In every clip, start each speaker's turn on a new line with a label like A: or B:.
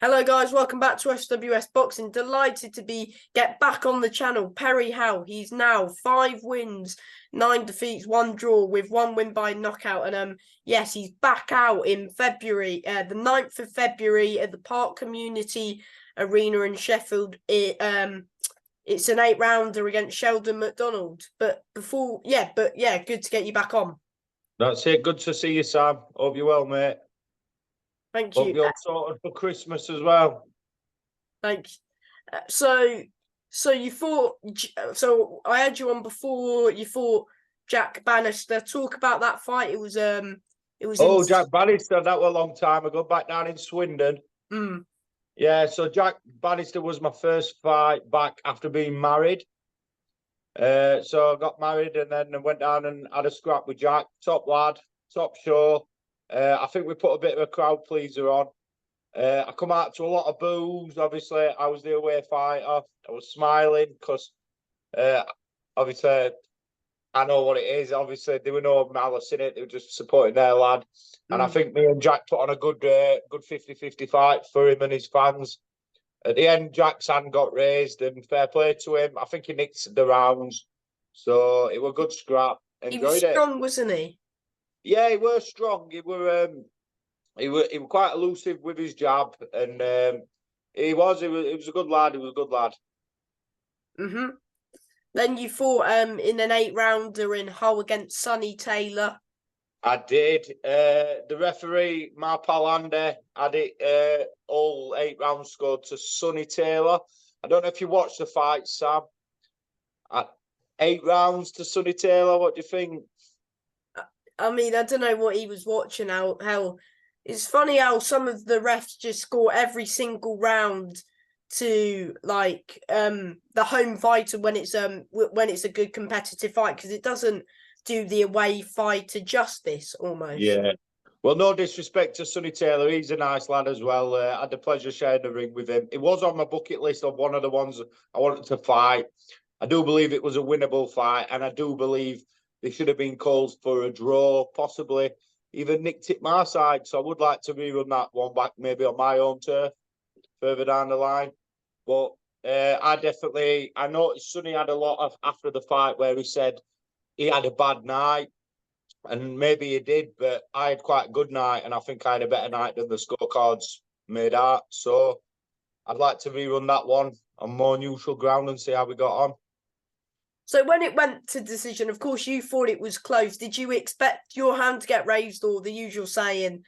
A: Hello guys, welcome back to SWS Boxing. Delighted to get back on the channel. Perry Howe, he's now 5 wins, 9 defeats, 1 draw with 1 win by knockout. And yes, he's back out in February, the 9th of February at the Park Community Arena in Sheffield. It's an 8-rounder against Sheldon McDonald. But good to get you back on.
B: That's it. Good to see you, Sam. Hope you're well, mate.
A: Thank you.
B: Hope you're sorted for Christmas as well.
A: Thanks. So you fought. So I had you on before. You fought Jack Bannister. Talk about that fight. It was.
B: Oh, Jack Bannister. That was a long time ago. Back down in Swindon. Yeah. So Jack Bannister was my first fight back after being married. So I got married and then went down and had a scrap with Jack. Top lad, top show. I think we put a bit of a crowd pleaser on. I come out to a lot of boos. Obviously, I was the away fighter. I was smiling because, obviously, I know what it is. Obviously, there were no malice in it. They were just supporting their lad. And I think me and Jack put on a good 50-50 fight for him and his fans. At the end, Jack's hand got raised and fair play to him. I think he nicked the rounds. So it was a good scrap. Enjoyed
A: he was strong, wasn't he?
B: Yeah, he was strong. He was quite elusive with his jab, and he was a good lad. He was a good lad.
A: Then you fought in an 8-rounder in Howe against Sonny Taylor.
B: I did. The referee, my pal Andy, had it all 8 rounds scored to Sonny Taylor. I don't know if you watched the fight, Sam. 8 rounds to Sonny Taylor. What do you think?
A: I mean, I don't know what he was watching. How it's funny how some of the refs just score every single round to like the home fighter when it's a good competitive fight, because it doesn't do the away fighter justice almost.
B: Yeah. Well, no disrespect to Sonny Taylor. He's a nice lad as well. I had the pleasure of sharing the ring with him. It was on my bucket list of one of the ones I wanted to fight. I do believe it was a winnable fight, and I do believe they should have been called for a draw, possibly even nicked it my side. So I would like to rerun that one back, maybe on my own turf, further down the line. But I noticed Sonny had a lot of after the fight where he said he had a bad night, and maybe he did, but I had quite a good night, and I think I had a better night than the scorecards made out. So I'd like to rerun that one on more neutral ground and see how we got on.
A: So when it went to decision, of course, you thought it was close. Did you expect your hand to get raised, or the usual saying,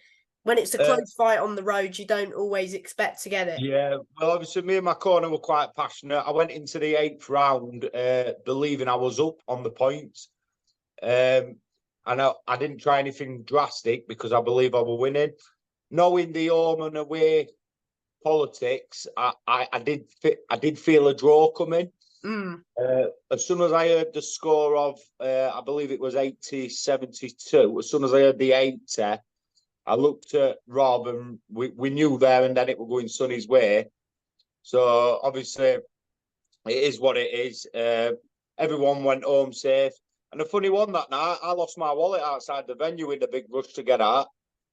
A: when it's a close fight on the road, you don't always expect to get it?
B: Yeah, well, obviously, me and my corner were quite passionate. I went into the 8th round believing I was up on the points. And I didn't try anything drastic because I believe I were winning. Knowing the home and away politics, I did feel a draw coming. As soon as I heard the score of, I believe it was 80-72, as soon as I heard the 80, I looked at Rob and we knew there and then it was going Sonny's way. So obviously it is what it is. Everyone went home safe. And the funny one that night, I lost my wallet outside the venue in the big rush to get out.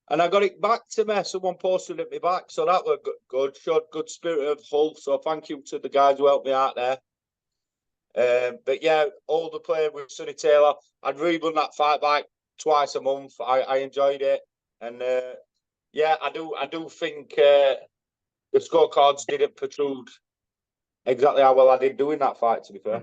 B: And I got it back to me. Someone posted it me back. So that was good. Showed good spirit of Hull. So thank you to the guys who helped me out there. But yeah, all the play with Sonny Taylor. I'd rerun that fight back twice a month. I enjoyed it. And yeah, I do think the scorecards didn't protrude exactly how well I did doing that fight, to be fair.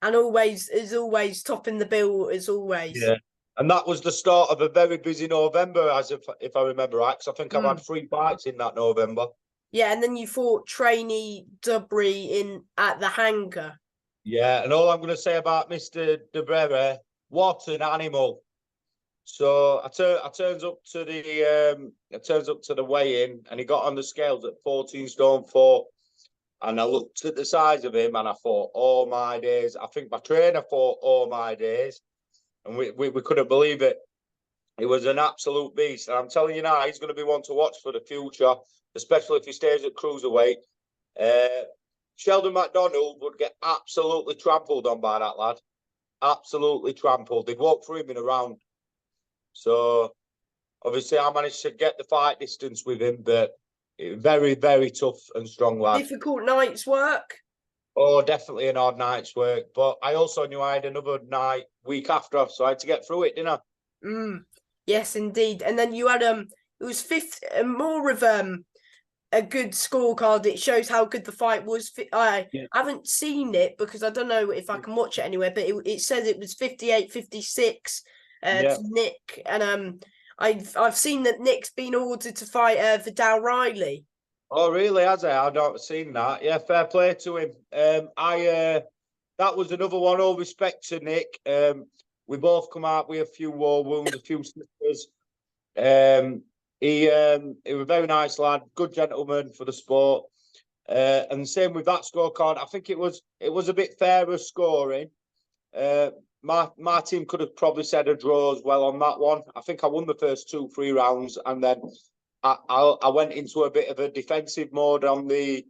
A: And always topping the bill, as always.
B: Yeah. And that was the start of a very busy November, if I remember right, because I think I've had 3 fights in that November.
A: Yeah, and then you fought Trainee Dubry at the hangar.
B: Yeah, and all I'm going to say about Mr. Dubry, what an animal. So I turns up to the weigh-in, and he got on the scales at 14 stone 4. And I looked at the size of him and I thought, oh my days. I think my trainer thought, oh my days. And we couldn't believe it. He was an absolute beast. And I'm telling you now, he's going to be one to watch for the future, especially if he stays at cruiserweight. Sheldon McDonald would get absolutely trampled on by that lad. Absolutely trampled. They'd walk through him in a round. So, obviously, I managed to get the fight distance with him, but Very, very tough and strong lad.
A: Difficult night's work.
B: Oh, definitely an hard night's work. But I also knew I had another night week after, so I had to get through it, didn't I?
A: Yes, indeed. And then you had it was more of a good scorecard. It shows how good the fight was. I haven't seen it because I don't know if I can watch it anywhere, but it says it was 58-56 to Nick. And I've seen that Nick's been ordered to fight Vidal Riley.
B: Oh, really? Has he? I've not seen that. Yeah, fair play to him. That was another one. All respect to Nick. We both come out with a few war wounds, a few slippers. He was a very nice lad, good gentleman for the sport. And same with that scorecard. I think it was a bit fairer scoring. My team could have probably said a draw as well on that one. I think I won the first 2-3 rounds, and then I went into a bit of a defensive mode on the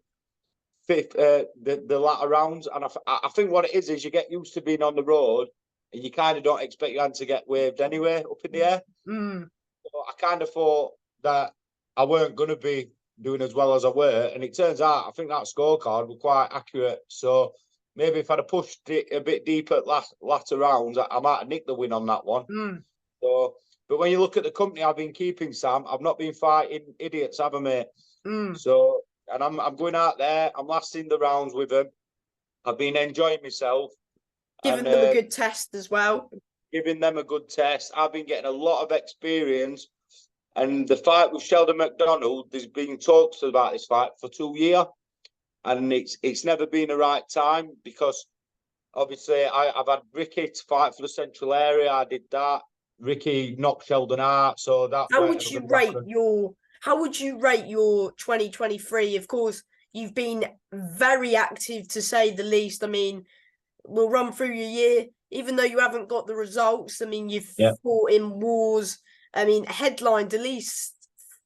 B: fifth, the latter rounds. And I think what it is you get used to being on the road, and you kind of don't expect your hand to get waved anyway up in the air. So I kind of thought that I weren't going to be doing as well as I were, and it turns out I think that scorecard was quite accurate. So maybe if I'd have pushed it a bit deeper at latter rounds, I might have nicked the win on that one. So, but when you look at the company I've been keeping, Sam, I've not been fighting idiots, have I, mate? So, and I'm going out there, I'm lasting the rounds with them. I've been enjoying myself.
A: Giving them a good test as well.
B: Giving them a good test. I've been getting a lot of experience. And the fight with Sheldon McDonald, there's been talks about this fight for 2 years. And it's never been the right time because obviously I've had Ricky to fight for the central area. I did that. Ricky knocked Sheldon out. So that
A: how would you rate your 2023? Of course, you've been very active to say the least. I mean, we'll run through your year, even though you haven't got the results. I mean, you've fought in wars. I mean, headlined at least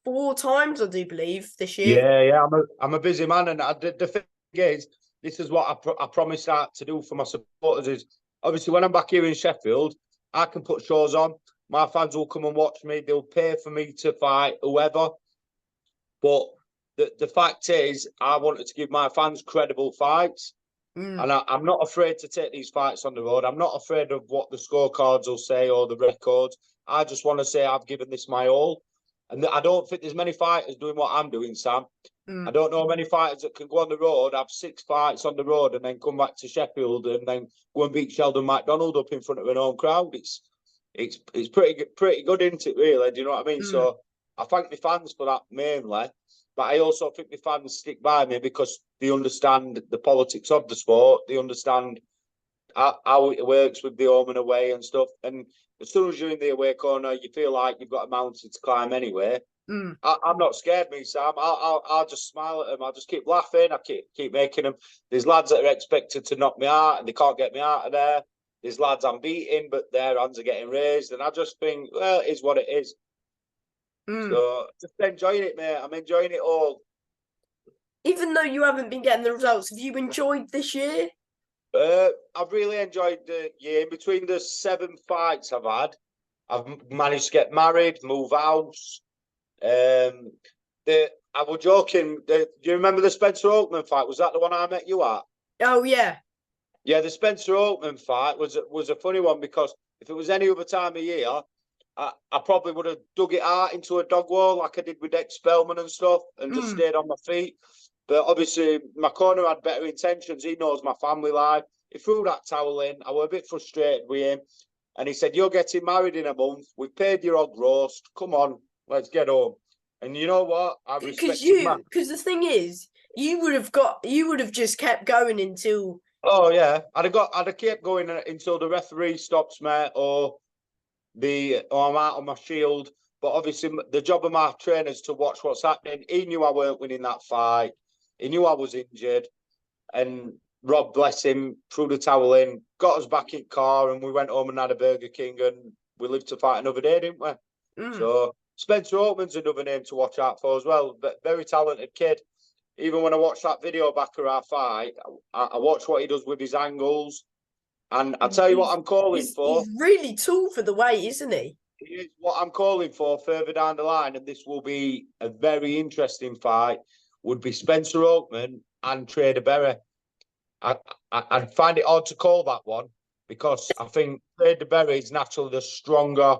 A: 4 times, I do believe, this year.
B: Yeah. I'm a busy man, and the thing is, this is what I promised out to do for my supporters. Is obviously when I'm back here in Sheffield, I can put shows on. My fans will come and watch me. They'll pay for me to fight whoever. But the fact is, I wanted to give my fans credible fights. And I'm not afraid to take these fights on the road. I'm not afraid of what the scorecards will say or the records. I just want to say I've given this my all. And I don't think there's many fighters doing what I'm doing, Sam. I don't know many fighters that can go on the road, have 6 fights on the road, and then come back to Sheffield and then go and beat Sheldon McDonald up in front of an home crowd. It's pretty good, isn't it, really? Do you know what I mean? So I thank my fans for that mainly. But I also think my fans stick by me because they understand the politics of the sport. They understand how it works with the home and away and stuff. And as soon as you're in the away corner, you feel like you've got a mountain to climb anyway. I'm not scared, me, Sam. I'll just smile at them. I'll just keep laughing. I keep making them. There's lads that are expected to knock me out and they can't get me out of there. There's lads I'm beating, but their hands are getting raised. And I just think, well, it is what it is. So just enjoying it, mate. I'm enjoying it all.
A: Even though you haven't been getting the results, have you enjoyed this year?
B: I've really enjoyed the year. In between the 7 fights I've had, I've managed to get married, move house. I was joking. Do you remember the Spencer Oakman fight? Was that the one I met you at?
A: Oh yeah.
B: Yeah, the Spencer Oakman fight was a funny one because if it was any other time of year, I probably would have dug it out into a dog wall like I did with Dex Spellman and stuff and just stayed on my feet. But obviously, my corner had better intentions. He knows my family life. He threw that towel in. I was a bit frustrated with him. And he said, "You're getting married in a month. We've paid your hog roast. Come on, let's get home." And you know what? I respected
A: because the thing is, you would have just kept going until.
B: Oh yeah, I'd have kept going until the referee stops me or I'm out on my shield. But obviously, the job of my trainer is to watch what's happening. He knew I weren't winning that fight. He knew I was injured, and Rob, bless him, threw the towel in, got us back in car, and we went home and had a Burger King, and we lived to fight another day, didn't we? So Spencer Oakman's another name to watch out for as well. But very talented kid. Even when I watched that video back of our fight, I watched what he does with his angles. And I'll tell you what I'm calling for.
A: He's really tall for the weight, isn't he?
B: Here's what I'm calling for further down the line, and this will be a very interesting fight, would be Spencer Oakman and Trader Berry. I'd find it hard to call that one because I think Trader Berry is naturally the stronger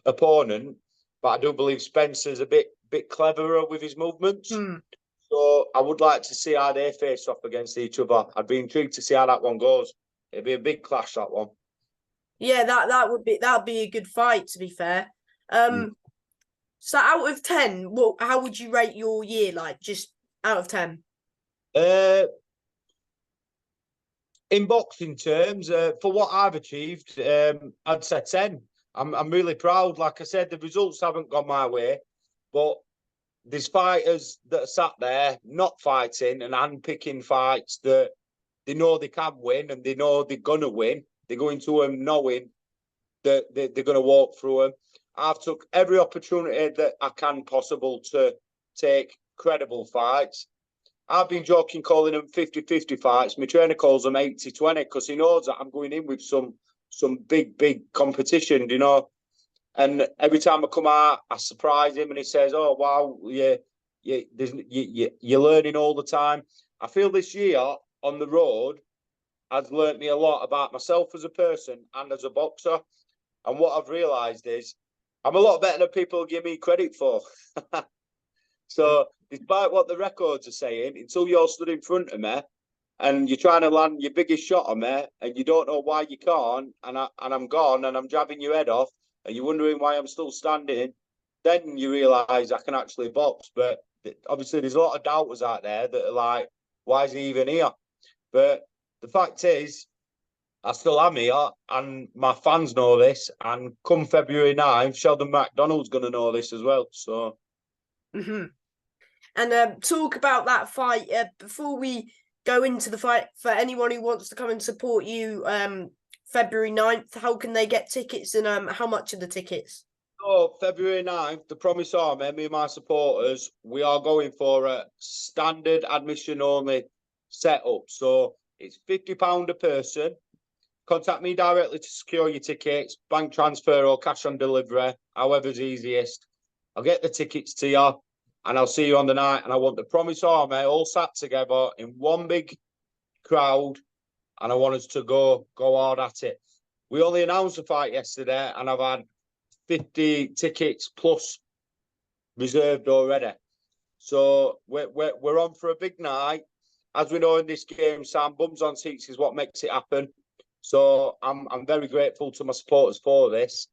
B: opponent, but I do believe Spencer's a bit cleverer with his movements. So I would like to see how they face off against each other. I'd be intrigued to see how that one goes. It'd be a big clash, that one.
A: Yeah, that'd be a good fight, to be fair. So out of 10, how would you rate your year, like, just out of 10?
B: In boxing terms, for what I've achieved, I'd say 10. I'm really proud. Like I said, the results haven't gone my way, but there's fighters that are sat there not fighting and handpicking fights that they know they can win and they know they're gonna win. They go into them knowing that they're gonna walk through them. I've took every opportunity that I can possible to take credible fights. I've been joking calling them 50-50 fights. My trainer calls them 80-20 because he knows that I'm going in with some big competition, you know. And every time I come out, I surprise him and he says, "Oh, wow, you're learning all the time." I feel this year on the road has learnt me a lot about myself as a person and as a boxer. And what I've realised is I'm a lot better than people give me credit for. So despite what the records are saying, until you're stood in front of me and you're trying to land your biggest shot on me and you don't know why you can't, and I'm gone and I'm jabbing your head off and you're wondering why I'm still standing, then you realise I can actually box. But obviously there's a lot of doubters out there that are like, why is he even here? But the fact is, I still am here and my fans know this. And come February 9th, Sheldon McDonald's going to know this as well. So...
A: And talk about that fight before we go into the fight. For anyone who wants to come and support you, February 9th, how can they get tickets and how much are the tickets?
B: So February 9th, the Promise Army, me and my supporters, we are going for a standard admission only setup. So it's £50 a person. Contact me directly to secure your tickets, bank transfer or cash on delivery, however's easiest. I'll get the tickets to you. And I'll see you on the night. And I want the Promise Army all sat together in one big crowd. And I want us to go hard at it. We only announced the fight yesterday, and I've had 50 tickets plus reserved already. So we're on for a big night. As we know in this game, Sam, bums on seats is what makes it happen. So I'm very grateful to my supporters for this.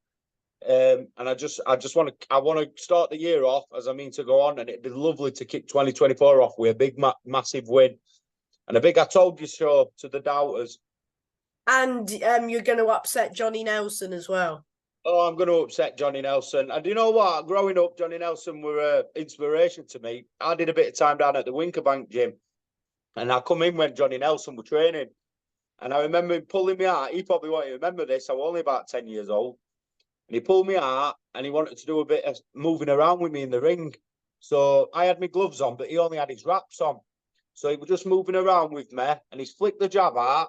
B: And I want to start the year off as I mean to go on, and it'd be lovely to kick 2024 off with a big massive win and a big I told you so to the doubters.
A: And you're going to upset Johnny Nelson as well.
B: Oh, I'm going to upset Johnny Nelson. And you know what? Growing up, Johnny Nelson were an inspiration to me. I did a bit of time down at the Winkerbank gym, and I come in when Johnny Nelson were training, and I remember him pulling me out. He probably won't remember this. I was only about 10 years old. And he pulled me out and he wanted to do a bit of moving around with me in the ring. So I had my gloves on, but he only had his wraps on. So he was just moving around with me and he's flicked the jab out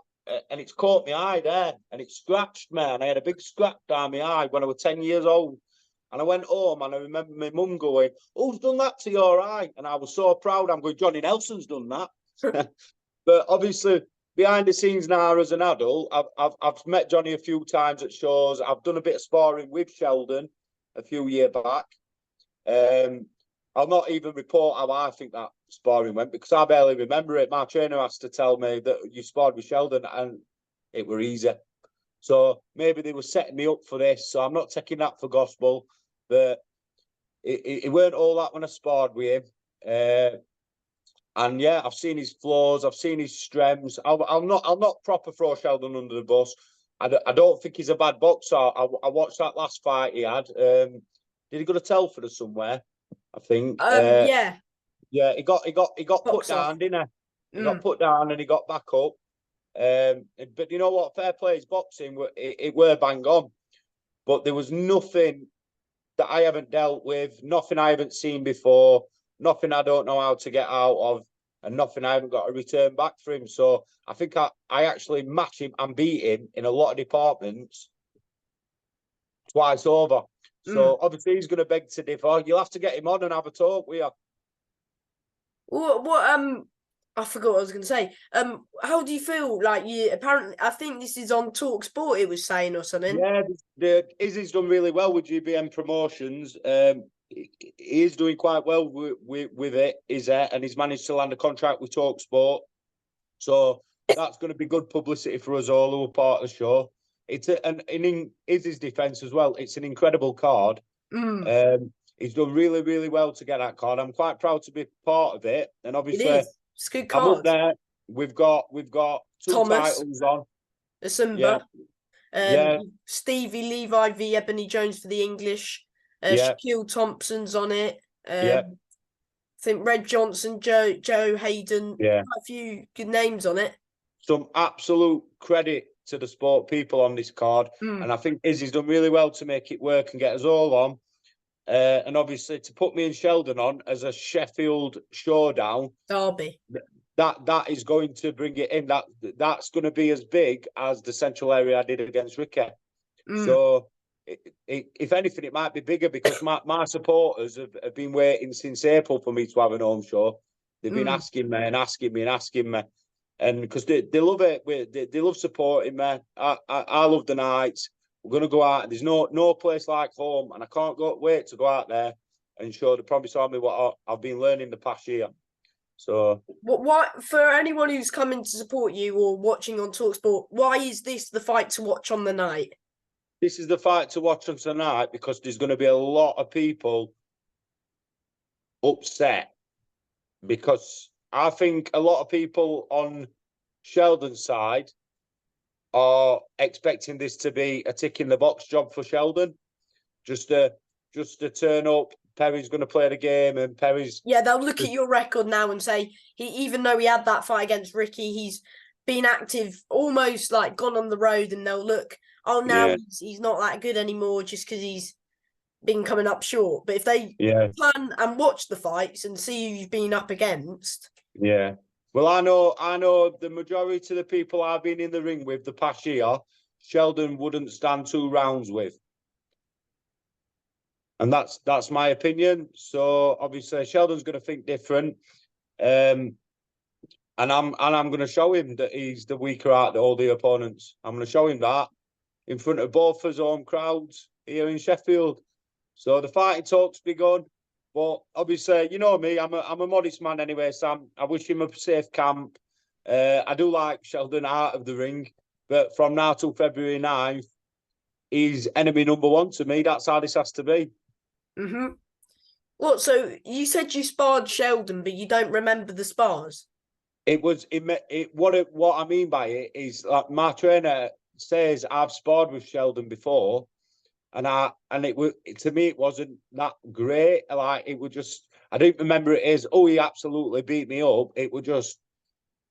B: and it's caught my eye there and it scratched me. And I had a big scratch down my eye when I was 10 years old. And I went home and I remember my mum going, "Who's done that to your eye?" And I was so proud. I'm going, "Johnny Nelson's done that." But obviously, behind the scenes now as an adult, I've met Johnny a few times at shows. I've done a bit of sparring with Sheldon a few years back. I'll not even report how I think that sparring went because I barely remember it. My trainer has to tell me that you sparred with Sheldon and it were easy. So maybe they were setting me up for this. So I'm not taking that for gospel. But it weren't all that when I sparred with him. And yeah, I've seen his flaws. I've seen his strengths. I'll not proper throw Sheldon under the bus. I don't think he's a bad boxer. I watched that last fight he had. Did he go to Telford or somewhere? I think.
A: Yeah.
B: Yeah, he got put down, didn't he? He got put down and he got back up. But you know what? Fair play is boxing. It were bang on, but there was nothing that I haven't dealt with, nothing I haven't seen before, nothing I don't know how to get out of, and nothing I haven't got to return back for him. So I think I actually match him and beat him in a lot of departments twice over. So obviously he's going to beg to differ. You'll have to get him on and have a talk with you.
A: What I forgot what I was going to say. How do you feel? Like, you apparently, I think this is on Talk Sport. It was saying or something.
B: Yeah, Izzy's done really well with GBM Promotions. He is doing quite well with it, and he's managed to land a contract with Talk Sport. So that's going to be good publicity for us all who are part of the show. It's in Izzy's defence as well. It's an incredible card. He's done really, really well to get that card. I'm quite proud to be part of it. And obviously,
A: it's a good card.
B: I'm up there. We've got two
A: Thomas,
B: titles on.
A: Simba. Stevie Levi v Ebony Jones for the English. Shaquille Thompson's on it. I think Red Johnson, Joe Hayden. Quite a few good names on it.
B: Some absolute credit to the sport people on this card. And I think Izzy's done really well to make it work and get us all on. And obviously to put me and Sheldon on as a Sheffield showdown.
A: Derby.
B: That is going to bring it in. That's going to be as big as the central area I did against Ricky. So if anything, it might be bigger because my supporters have been waiting since April for me to have an home show. They've been asking me and asking me and asking me. And because they love it, they love supporting me. I love the nights. We're going to go out. There's no place like home, and I can't wait to go out there and show the Promise Army what I've been learning the past year. So,
A: what for anyone who's coming to support you or watching on TalkSport, why is this the fight to watch on the night?
B: This is the fight to watch on tonight because there's going to be a lot of people upset because I think a lot of people on Sheldon's side are expecting this to be a tick in the box job for Sheldon. Just to turn up, Perry's going to play the game and Perry's...
A: Yeah, they'll look at your record now and say, even though he had that fight against Ricky, he's been active, almost like gone on the road, and they'll look, he's not that good anymore just because he's been coming up short. But if they plan and watch the fights and see who you've been up against...
B: Yeah. Well, I know the majority of the people I've been in the ring with the past year, Sheldon wouldn't stand 2 rounds with. And that's my opinion. So obviously Sheldon's going to think different. And I'm going to show him that he's the weaker out of all the opponents. I'm going to show him that in front of both his home crowds here in Sheffield. So the fighting talk's begun. But obviously, you know me, I'm a modest man anyway, Sam. I wish him a safe camp. I do like Sheldon out of the ring. But from now till February 9th, he's enemy number 1 to me. That's how this has to be.
A: What? So you said you sparred Sheldon, but you don't remember the spars? What I mean by it is like my trainer says I've sparred with Sheldon before. And it was, to me, it wasn't that great. Like, it was just, I don't remember it as, he absolutely beat me up. It was just,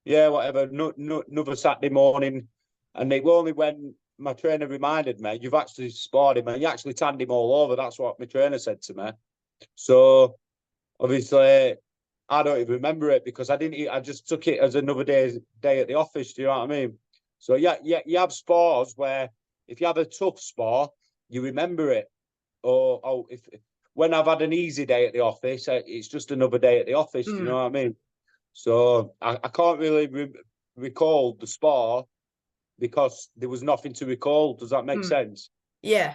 A: whatever, another Saturday morning. And it was only when my trainer reminded me, you've actually sparred him and you actually tanned him all over. That's what my trainer said to me. So, obviously, I don't even remember it because I just took it as another day at the office. Do you know what I mean? So, you have spars where if you have a tough spar, you remember it. Or when I've had an easy day at the office, it's just another day at the office. Do you know what I mean? So I can't really recall the spar because there was nothing to recall. Does that make sense? Yeah.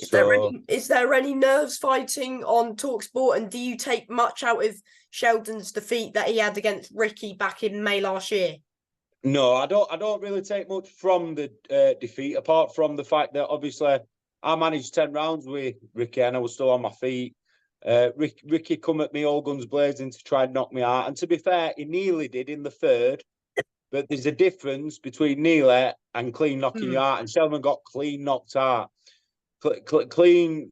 A: Is there any nerves fighting on TalkSport, and do you take much out of Sheldon's defeat that he had against Ricky back in May last year?
B: No, I don't really take much from the defeat, apart from the fact that obviously I managed 10 rounds with Ricky and I was still on my feet. Ricky come at me all guns blazing to try and knock me out. And to be fair, he nearly did in the 3rd. But there's a difference between nearly and clean knocking you out. And Sheldon got clean knocked out. Clean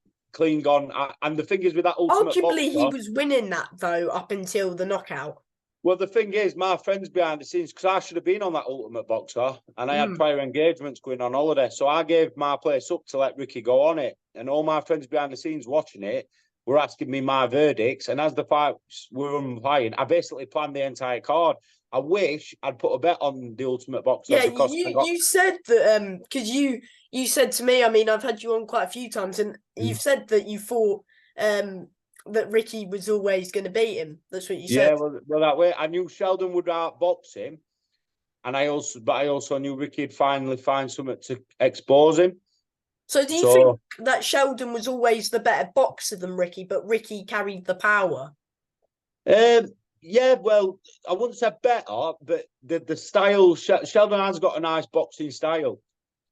B: gone. And the thing is with that ultimate
A: arguably,
B: boxer,
A: he was winning that, though, up until the knockout.
B: Well, the thing is, my friends behind the scenes, because I should have been on that Ultimate Boxer, and I had prior engagements going on holiday. So I gave my place up to let Ricky go on it. And all my friends behind the scenes watching it were asking me my verdicts. And as the fights were unfiring, I basically planned the entire card. I wish I'd put a bet on the Ultimate Boxer.
A: Yeah, because you said that because you you said to me, I mean, I've had you on quite a few times, and you've said that you thought that Ricky was always going to beat him. That's what you said.
B: Yeah, well, that way I knew Sheldon would outbox him, and I also knew Ricky'd finally find something to expose him.
A: So do you think that Sheldon was always the better boxer than Ricky, but Ricky carried the power?
B: Yeah, well, I wouldn't say better, but the style, Sheldon has got a nice boxing style.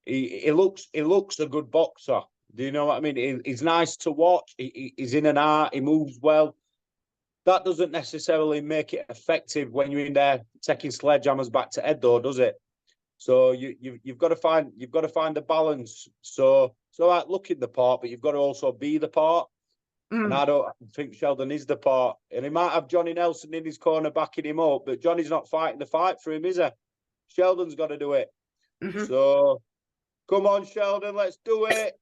B: He looks a good boxer. Do you know what I mean? He's nice to watch. He's in and out. He moves well. That doesn't necessarily make it effective when you're in there taking sledgehammers back to head, though, does it? So you've got to find the balance. So like looking the part, but you've got to also be the part. And I don't think Sheldon is the part. And he might have Johnny Nelson in his corner backing him up, but Johnny's not fighting the fight for him, is he? Sheldon's got to do it. So come on, Sheldon, let's do it.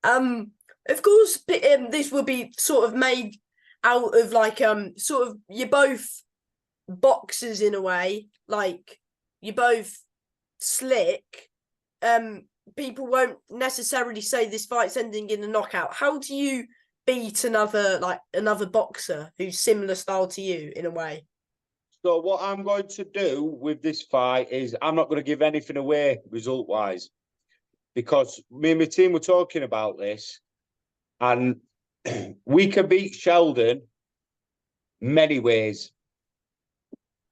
A: Of course, this will be sort of made out of like sort of you're both boxers in a way, like you're both slick. People won't necessarily say this fight's ending in a knockout. How do you beat another boxer who's similar style to you in a way?
B: So what I'm going to do with this fight is I'm not going to give anything away result-wise, because me and my team were talking about this, and we can beat Sheldon many ways,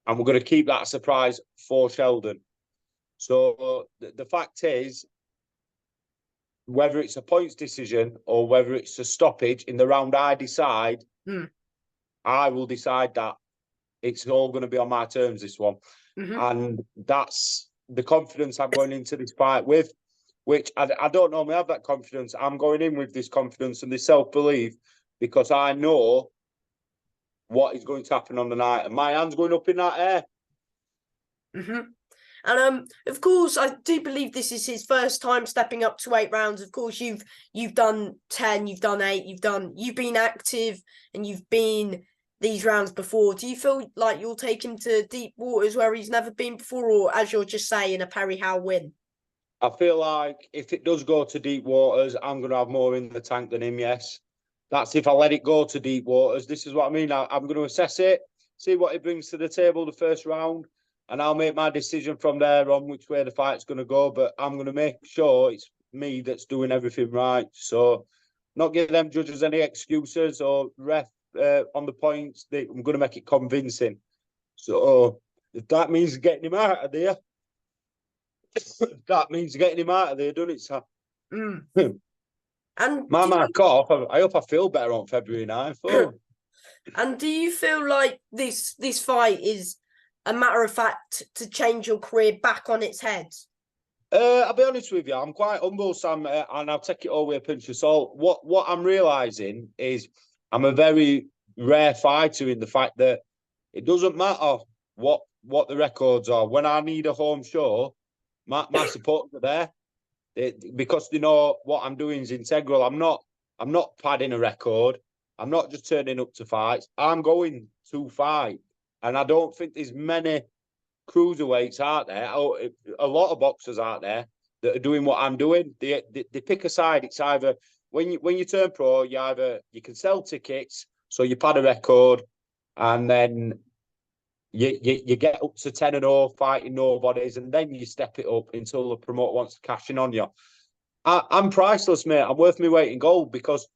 B: and we're going to keep that a surprise for Sheldon. So the fact is, whether it's a points decision or whether it's a stoppage in the round I decide, I will decide that. It's all going to be on my terms, this one. And that's the confidence I'm going into this fight with, which I don't normally have that confidence. I'm going in with this confidence and this self-belief because I know what is going to happen on the night. And my hand's going up in that air.
A: And of course, I do believe this is his first time stepping up to 8 rounds. Of course, you've done 10, you've done 8, you've been active, and you've been these rounds before. Do you feel like you'll take him to deep waters where he's never been before, or as you're just saying, a Perry Howe win?
B: I feel like if it does go to deep waters, I'm going to have more in the tank than him. Yes, that's if I let it go to deep waters. This is what I mean. I'm going to assess it, see what he brings to the table the first round. And I'll make my decision from there on which way the fight's going to go. But I'm going to make sure it's me that's doing everything right. So not give them judges any excuses or ref on the points. I'm going to make it convincing. So if that means getting him out of there, that means getting him out of there, doesn't it, Sam?
A: And
B: my cough. I hope I feel better on February 9th. Oh.
A: And do you feel like this fight is a matter of fact to change your career back on its head?
B: I'll be honest with you, I'm quite humble, Sam, and I'll take it all with a pinch of salt. What I'm realising is I'm a very rare fighter in the fact that it doesn't matter what the records are. When I need a home show, my supporters are there because they know what I'm doing is integral. I'm not padding a record. I'm not just turning up to fights. I'm going to fight. And I don't think there's many cruiserweights out there, a lot of boxers out there that are doing what I'm doing. They pick a side. It's either when you turn pro, you can sell tickets, so you pad a record, and then you get up to 10-0 fighting nobodies, and then you step it up until the promoter wants to cash in on you. I'm priceless, mate. I'm worth my weight in gold because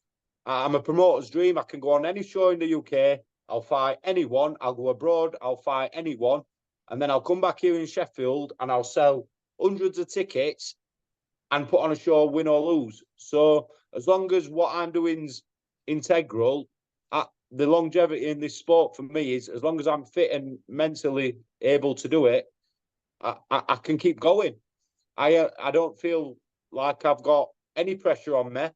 B: I'm a promoter's dream. I can go on any show in the UK. I'll fight anyone. I'll go abroad. I'll fight anyone. And then I'll come back here in Sheffield and I'll sell hundreds of tickets and put on a show, win or lose. So as long as what I'm doing's integral, the longevity in this sport for me is as long as I'm fit and mentally able to do it, I can keep going. I don't feel like I've got any pressure on me.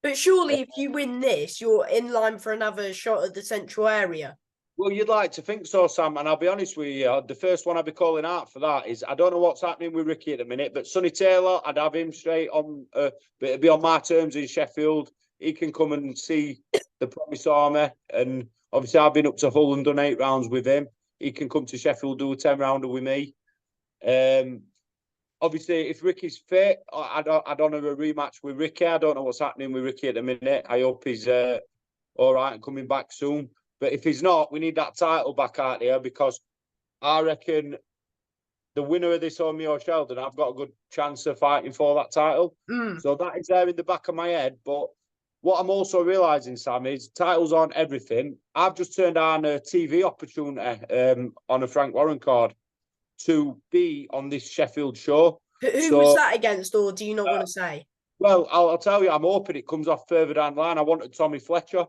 A: But surely if you win this, you're in line for another shot at the central area.
B: Well, you'd like to think so, Sam, and I'll be honest with you, the first one I'd be calling out for that is, I don't know what's happening with Ricky at the minute, but Sonny Taylor, I'd have him straight on, but it'd be on my terms in Sheffield. He can come and see the Promise Army, and obviously I've been up to Hull and done 8 rounds with him. He can come to Sheffield, do a 10-rounder with me. obviously, if Ricky's fit, I don't have a rematch with Ricky. I don't know what's happening with Ricky at the minute. I hope he's all right and coming back soon. But if he's not, we need that title back out there, because I reckon the winner of this or Sheldon, I've got a good chance of fighting for that title. So that is there in the back of my head. But what I'm also realising, Sam, is titles aren't everything. I've just turned down a TV opportunity on a Frank Warren card to be on this Sheffield show.
A: Who was that against, or do you not want to say?
B: Well, I'll tell you, I'm hoping it comes off further down the line. I wanted Tommy Fletcher.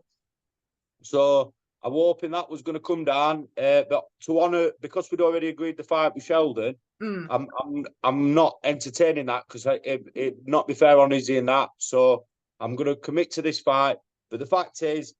B: So I'm hoping that was going to come down. But to honour, because we'd already agreed to fight with Sheldon, I'm not entertaining that, because it not be fair on Izzy in that. So I'm going to commit to this fight. But the fact is,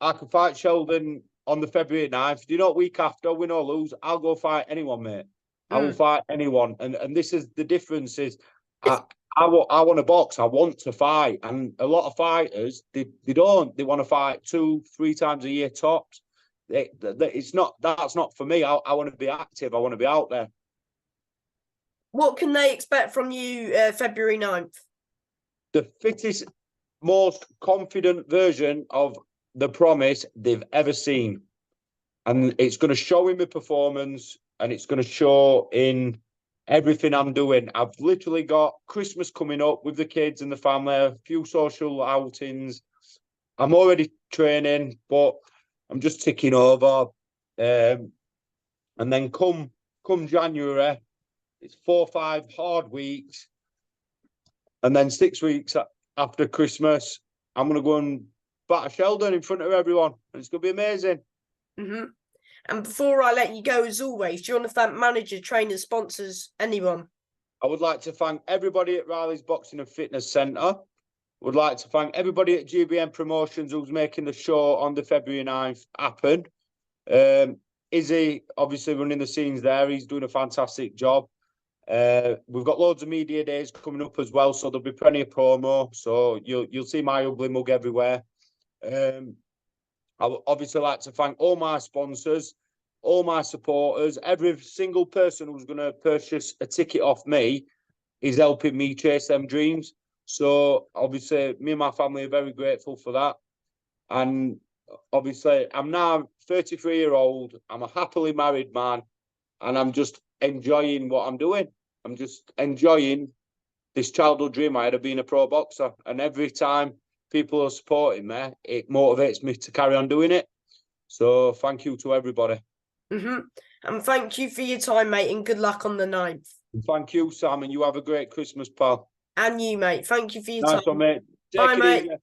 B: I can fight Sheldon on the February 9th. Do you know what, week after, win or lose, I'll go fight anyone, mate. I will fight anyone. And this is the difference is I want to box. I want to fight. And a lot of fighters, they don't. They want to fight 2-3 times a year tops. That's not for me. I want to be active. I want to be out there.
A: What can they expect from you February 9th?
B: The fittest, most confident version of the Promise they've ever seen. And it's going to show in my performance, and it's going to show in everything I'm doing. I've literally got Christmas coming up with the kids and the family, a few social outings. I'm already training, but I'm just ticking over. And then come January, it's 4 or 5 hard weeks. And then 6 weeks after Christmas, I'm going to go and batter Sheldon in front of everyone. And it's going to be amazing.
A: And before I let you go, as always, do you want to thank manager, trainers, sponsors, anyone?
B: I would like to thank everybody at Riley's Boxing and Fitness Centre. Would like to thank everybody at GBM Promotions who's making the show on the February 9th happen. Izzy, obviously running the scenes there. He's doing a fantastic job. We've got loads of media days coming up as well, so there'll be plenty of promo. So you'll see my ugly mug everywhere. I would obviously like to thank all my sponsors, all my supporters. Every single person who's going to purchase a ticket off me is helping me chase them dreams. So obviously, me and my family are very grateful for that. And obviously, I'm now 33-year-old. I'm a happily married man, and I'm just enjoying what I'm doing. I'm just enjoying this childhood dream I had of being a pro boxer. And every time people are supporting me, it motivates me to carry on doing it. So thank you to everybody.
A: And thank you for your time, mate, and good luck on the 9th.
B: Thank you, Sam, and you have a great Christmas, pal.
A: And you, mate. Thank you for your
B: Nice
A: time.
B: one, mate.
A: Bye, mate.
B: Easy.